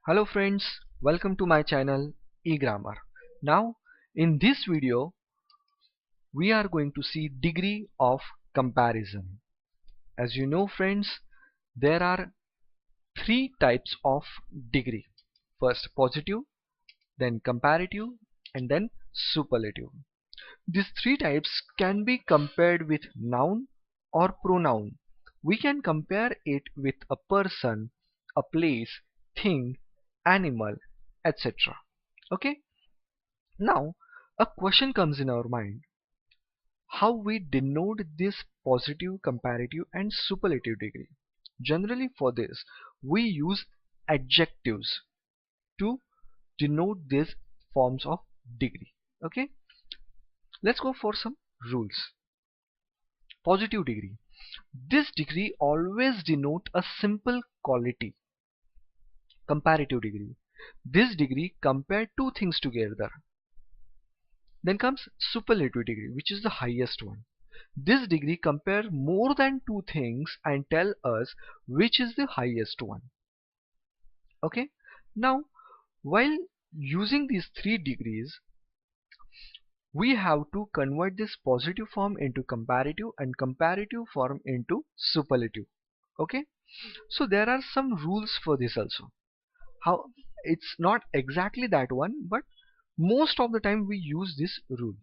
Hello friends, welcome to my channel eGrammar. Now in this video we are going to see degree of comparison. As you know friends, there are three types of degree. First positive, then comparative, and then superlative. These three types can be compared with noun or pronoun. We can compare it with a person, a place, thing, animal, etc. Okay? Now, a question comes in our mind: how we denote this positive, comparative, and superlative degree. Generally, for this, we use adjectives to denote these forms of degree. Okay? Let's go for some rules. Positive degree. This degree always denote a simple quality. Comparative degree. This degree compare two things together. Then comes superlative degree, which is the highest one. This degree compare more than two things and tell us which is the highest one. Okay. Now, while using these three degrees, we have to convert this positive form into comparative and comparative form into superlative. Okay. So there are some rules for this also. How it's not exactly that one, but most of the time we use this rule.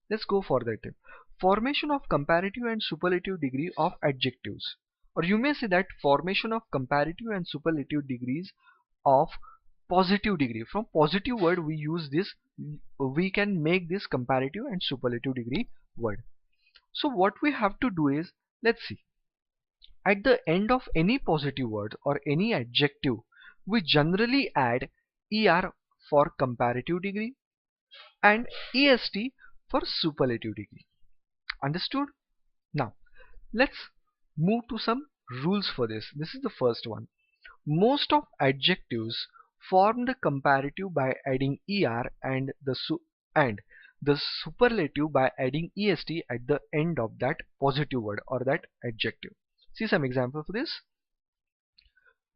Let's go for that. Formation of comparative and superlative degree of adjectives, or you may say that formation of comparative and superlative degrees of positive degree. From positive word we use this, we can make this comparative and superlative degree word. So what we have to do is, let's see, at the end of any positive word or any adjective, we generally add er for comparative degree and est for superlative degree. Understood? Now let's move to some rules for this. This is the first one. Most of adjectives form the comparative by adding er and the superlative by adding est at the end of that positive word or that adjective. See some example for this.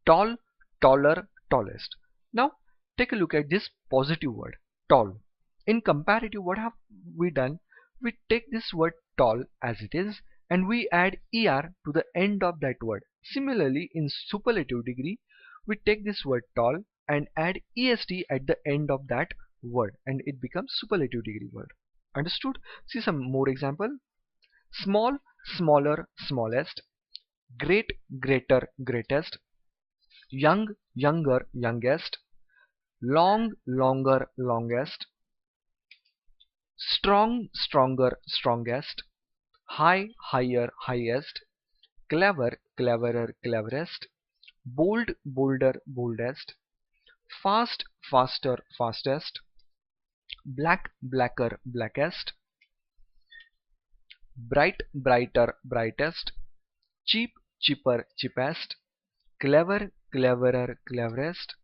Tall, taller, tallest. Now take a look at this positive word tall. In comparative, what have we done? We take this word tall as it is and we add er to the end of that word. Similarly, in superlative degree, we take this word tall and add est at the end of that word and it becomes superlative degree word. Understood? See some more example. Small, smaller, smallest. Great, greater, greatest. Young, younger, youngest. Long, longer, longest. Strong, stronger, strongest. High, higher, highest. Clever, cleverer, cleverest. Bold, bolder, boldest. Fast, faster, fastest. Black, blacker, blackest. Bright, brighter, brightest. Cheap, cheaper, cheapest. Clever, cleverer, cleverest.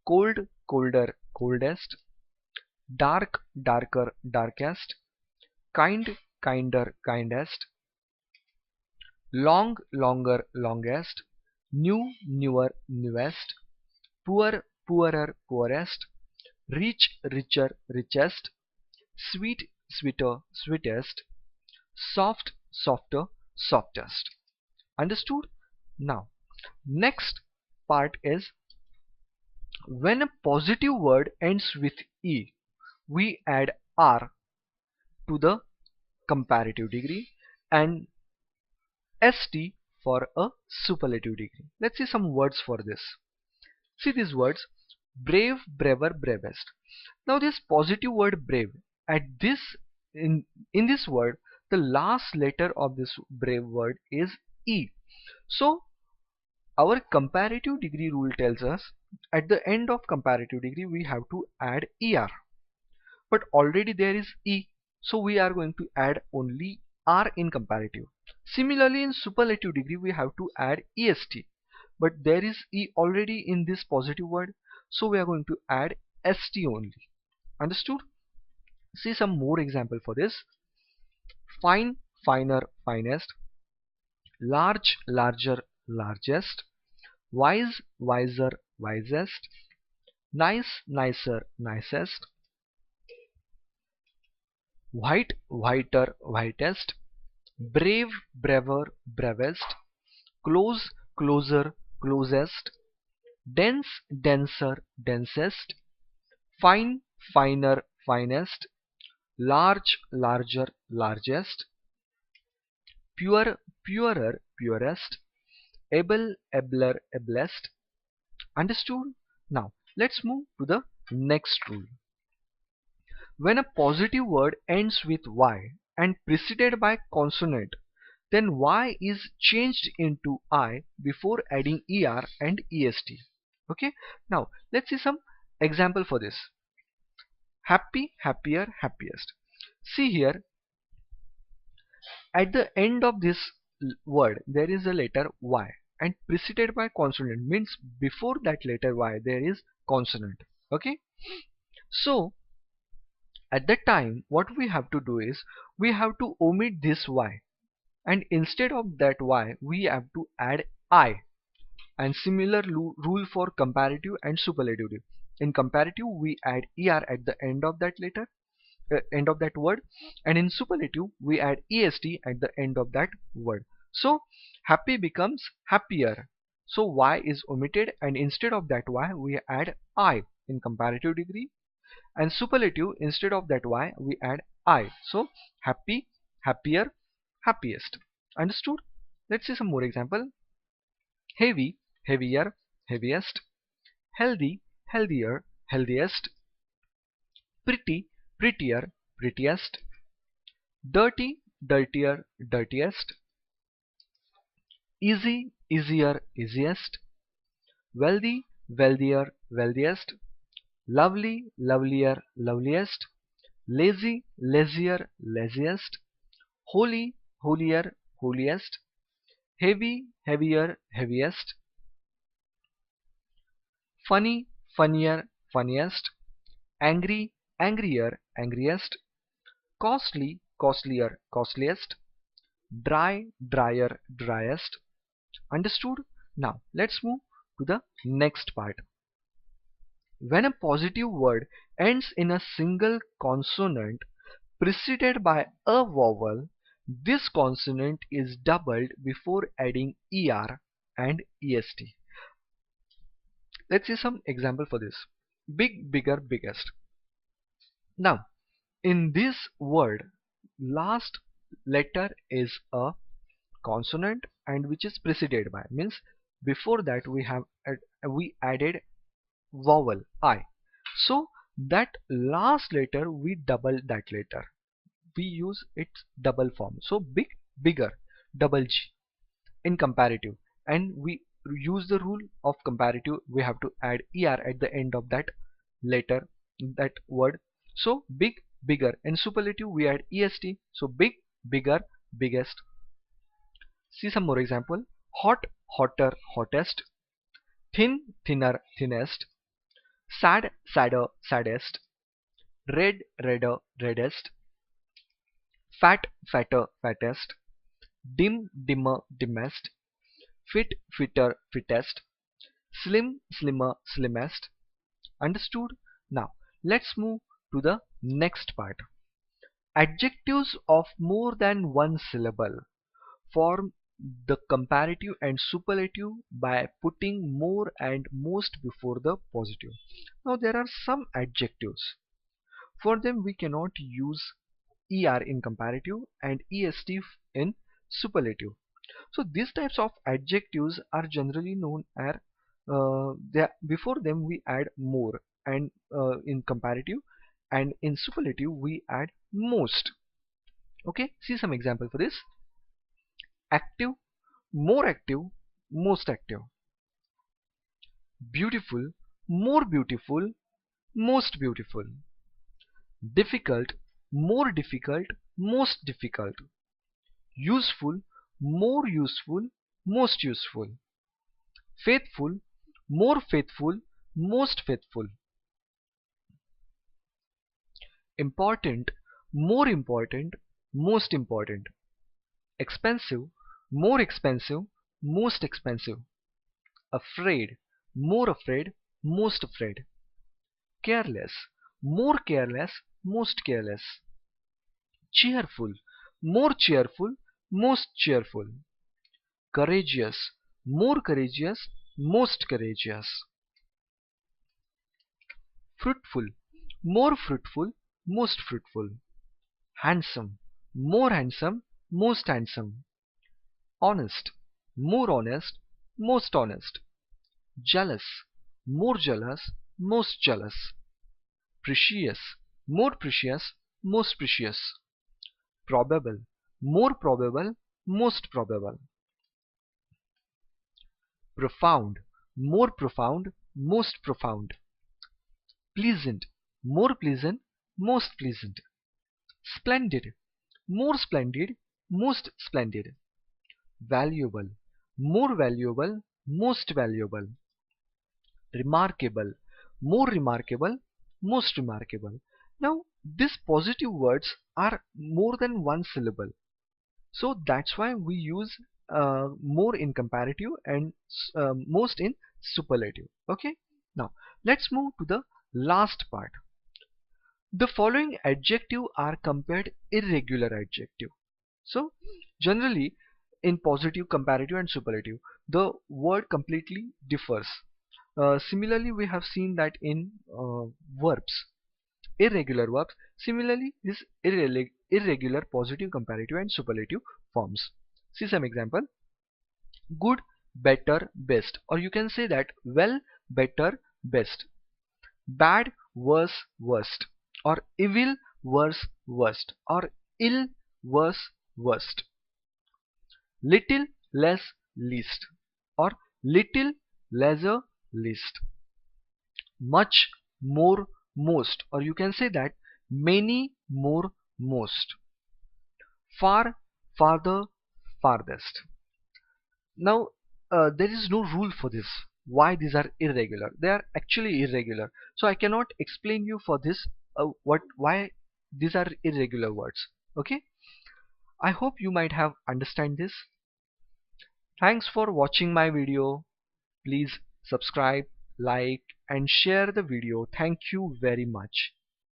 Cold, colder, coldest. Dark, darker, darkest. Kind, kinder, kindest. Long, longer, longest. New, newer, newest. Poor, poorer, poorest. Rich, richer, richest. Sweet, sweeter, sweetest. Soft, softer, softest. Understood? Now, next part is when a positive word ends with e, we add r to the comparative degree and st for a superlative degree. Let's see some words for this. See these words: brave, braver, bravest. Now this positive word brave, at this in this word, the last letter of this brave word is e. So our comparative degree rule tells us at the end of comparative degree we have to add er. But already there is e, so we are going to add only r in comparative. Similarly, in superlative degree we have to add est, but there is e already in this positive word, so we are going to add st only. Understood? See some more example for this. Fine, finer, finest. Large, larger, largest. Wise, wiser, wisest. nice, nicer, nicest, white, whiter, whitest, brave, braver, bravest, close, closer, closest, dense, denser, densest, fine, finer, finest, large, larger, largest, pure, purer, purest, able, abler, ablest. Understood? Now let's move to the next rule. When a positive word ends with y and preceded by consonant, then y is changed into I before adding er and est. Okay, now let's see some example for this. Happy, happier, happiest. See here, at the end of this word there is a letter y and preceded by consonant, means before that letter y there is consonant. Okay, so at that time what we have to do is we have to omit this y, and instead of that y we have to add I. And similar rule for comparative and superlative. In comparative we add er at the end of that letter, end of that word, and in superlative we add est at the end of that word. So happy becomes happier, so y is omitted, and instead of that y we add I in comparative degree, and superlative instead of that y we add I. So happy, happier, happiest. Understood? Let's see some more example. Heavy, heavier, heaviest, healthy, healthier, healthiest, pretty, prettier, prettiest, dirty, dirtier, dirtiest, easy, easier, easiest, wealthy, wealthier, wealthiest, lovely, lovelier, loveliest, lazy, lazier, laziest, holy, holier, holiest, heavy, heavier, heaviest, funny, funnier, funniest, angry, angrier, angriest, costly, costlier, costliest, dry, drier, driest. Understood? Now let's move to the next part. When a positive word ends in a single consonant preceded by a vowel, this consonant is doubled before adding er and est. Let's see some example for this. Big, bigger, biggest. Now in this word last letter is a consonant and which is preceded by, means before that we added vowel I. So that last letter we double that letter, we use its double form. So big, bigger, double G in comparative, and we use the rule of comparative, we have to add er at the end of that letter, that word. So big, bigger. In superlative we add est, so big, bigger, biggest. See some more example. Hot, hotter, hottest, thin, thinner, thinnest, sad, sadder, saddest, red, redder, reddest, fat, fatter, fattest, dim, dimmer, dimmest, fit, fitter, fittest, slim, slimmer, slimmest. Understood? Now let's move to the next part. Adjectives of more than one syllable form the comparative and superlative by putting more and most before the positive. Now there are some adjectives. For them we cannot use er in comparative and est in superlative. So these types of adjectives are generally known as before them we add more, and in comparative and in superlative we add most. Okay, see some example for this. Active, more active, most active. Beautiful, more beautiful, most beautiful. Difficult, more difficult, most difficult. Useful, more useful, most useful. Faithful, more faithful, most faithful. Important, more important, most important. Expensive, more expensive, most expensive. Afraid, more afraid, most afraid. Careless, more careless, most careless. Cheerful, more cheerful, most cheerful. Courageous, more courageous, most courageous. Fruitful, more fruitful, most fruitful. Handsome, more handsome, most handsome. Honest, more honest, most honest. Jealous, more jealous, most jealous. Precious, more precious, most precious. Probable, more probable, most probable. Profound, more profound, most profound. Pleasant, more pleasant, most pleasant. Splendid, more splendid, most splendid. Valuable, more valuable, most valuable. Remarkable, more remarkable, most remarkable. Now, these positive words are more than one syllable. So that's why we use more in comparative and most in superlative. Okay. Now, let's move to the last part. The following adjective are compared irregular adjective. So generally in positive, comparative and superlative, the word completely differs. Similarly, we have seen that in verbs, irregular verbs, similarly this irregular positive, comparative and superlative forms. See some example. Good, better, best, or you can say that well, better, best. Bad, worse, worst, or evil, worse, worst, or ill, worse, worst. Little, less, least, or little, lesser, least. Much, more, most, or you can say that many, more, most. Far, farther, farthest. Now there is no rule for this, why these are irregular. They are actually irregular, so I cannot explain you for this why these are irregular words. Okay, I hope you might have understand this. Thanks for watching my video. Please subscribe, like and share the video. Thank you very much.